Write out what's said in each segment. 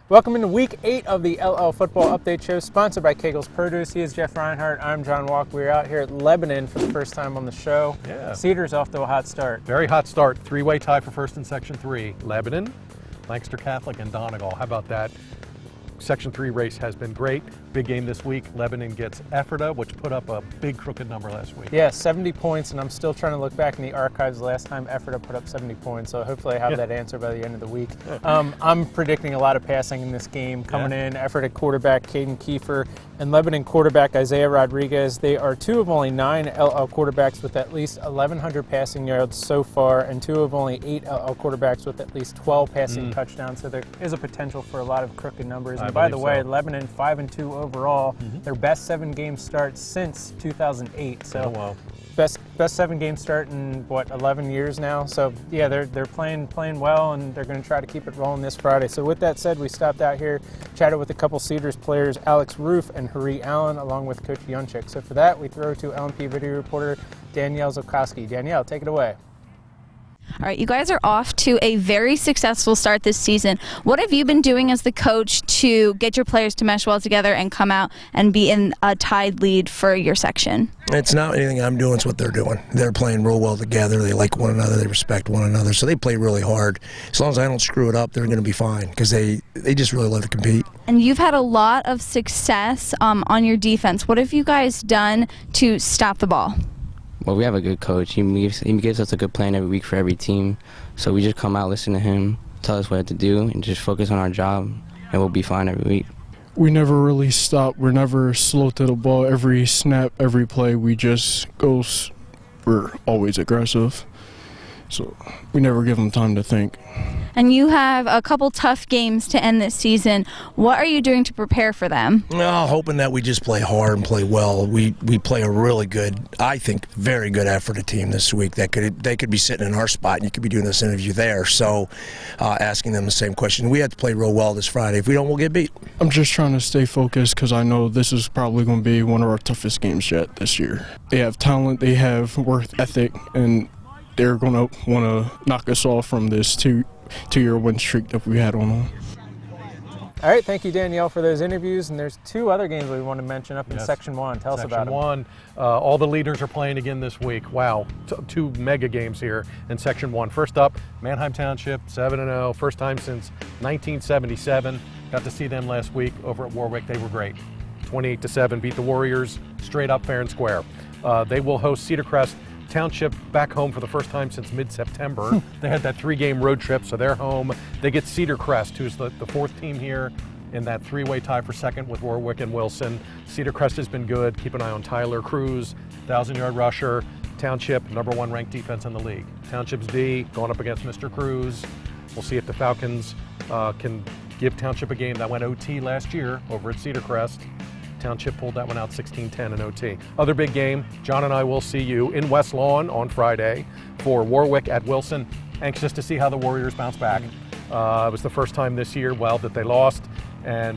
Welcome into Week 8 of the LL Football Update Show, sponsored by Kegel's Produce. He is Jeff Reinhart. I'm John Walk. We're out here at Lebanon for the first time on the show. Yeah. Cedars off to a hot start. Very hot start. Three-way tie for first in Section 3. Lebanon, Lancaster Catholic, and Donegal. How about that? Section 3 race has been great. Big game this week. Lebanon gets Ephrata, which put up a big crooked number last week. Yeah, 70 points, and I'm still trying to look back in the archives the llast time Ephrata put up 70 points, so hopefully I have that answer by the end of the week. I'm predicting a lot of passing in this game. Coming in, Ephrata quarterback Caden Kiefer and Lebanon quarterback Isaiah Rodriguez. They are two of only 9 LL quarterbacks with at least 1,100 passing yards so far, and two of only 8 LL quarterbacks with at least 12 passing touchdowns, so there is a potential for a lot of crooked numbers. And by the way, Lebanon 5-2 overall, their best 7-game start since 2008. So best 7-game start in 11 years now. So yeah, they're playing well, and they're going to try to keep it rolling this Friday. So with that said, we stopped out here, chatted with a couple Cedars players, Alex Rufe and Gerry Allen, along with Coach Yonchiuk. So for that, we throw to LNP video reporter Danielle Zokowski. Danielle, take it away. All right, you guys are off to a very successful start this season. What have you been doing as the coach to get your players to mesh well together and come out and be in a tied lead for your section? It's not anything I'm doing, it's what they're doing. They're playing real well together. They like one another. They respect one another. So they play really hard. As long as I don't screw it up, they're going to be fine because they just really love to compete. And you've had a lot of success on your defense. What have you guys done to stop the ball? Well, we have a good coach. He gives us a good plan every week for every team. So we just come out, listen to him, tell us what to do, and just focus on our job, and we'll be fine every week. We never really stop. We're never slow to the ball. Every snap, every play, we just go. We're always aggressive. So we never give them time to think. And you have a couple tough games to end this season. What are you doing to prepare for them? Well, hoping that we just play hard and play well. We play a really good, I think, very good Ephrata team this week. They could be sitting in our spot, and you could be doing this interview there. So asking them the same question. We have to play real well this Friday. If we don't, we'll get beat. I'm just trying to stay focused because I know this is probably going to be one of our toughest games yet this year. They have talent, they have work ethic, and they're going to want to knock us off from this two-year win streak that we had on them. All right, thank you, Danielle, for those interviews. And there's 2 other games we want to mention up in Section 1. Tell us about them. Section 1, all the leaders are playing again this week. Wow, 2 mega games here in Section 1. First up, Manheim Township, 7-0, first time since 1977. Got to see them last week over at Warwick. They were great. 28-7, beat the Warriors straight up fair and square. They will host Cedar Crest Township back home for the first time since mid-September. They had that 3-game road trip, so they're home. They get Cedar Crest, who's the 4th team here in that 3-way tie for second with Warwick and Wilson. Cedar Crest has been good. Keep an eye on Tyler Cruz, 1,000-yard rusher. Township, #1 ranked defense in the league. Township's D going up against Mr. Cruz. We'll see if the Falcons can give Township a game that went OT last year over at Cedar Crest. Township pulled that one out 16-10 in OT. Other big game, John and I will see you in West Lawn on Friday for Warwick at Wilson. Anxious to see how the Warriors bounce back. It was the first time this year, that they lost and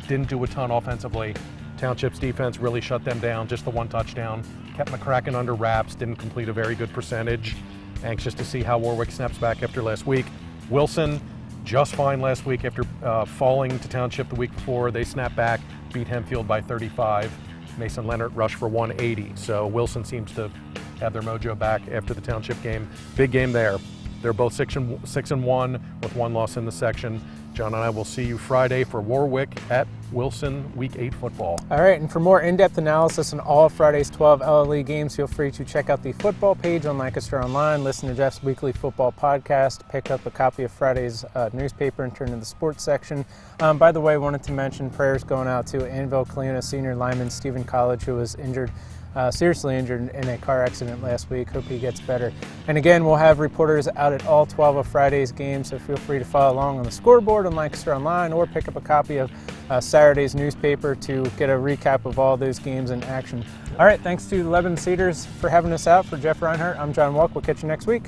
didn't do a ton offensively. Township's defense really shut them down, just the 1 touchdown. Kept McCracken under wraps, didn't complete a very good percentage. Anxious to see how Warwick snaps back after last week. Wilson, just fine last week after falling to Township the week before. They snapped back, beat Hempfield by 35. Mason Leonard rushed for 180. So Wilson seems to have their mojo back after the Township game. Big game there. They're both 6-1 with 1 loss in the section. John and I will see you Friday for Warwick at Wilson Week 8 football. All right, and for more in-depth analysis on all of Friday's 12 LLE games, feel free to check out the football page on LancasterOnline, listen to Jeff's weekly football podcast, pick up a copy of Friday's newspaper and turn to the sports section. By the way, I wanted to mention prayers going out to Annville-Cleona senior lineman Stephen College, who was seriously injured in a car accident last week. Hope he gets better. And again, we'll have reporters out at all 12 of Friday's games, so feel free to follow along on the scoreboard on Lancaster Online or pick up a copy of Saturday's newspaper to get a recap of all those games in action. All right, thanks to the Lebanon Cedars for having us out. For Jeff Reinhart, I'm John Walk. We'll catch you next week.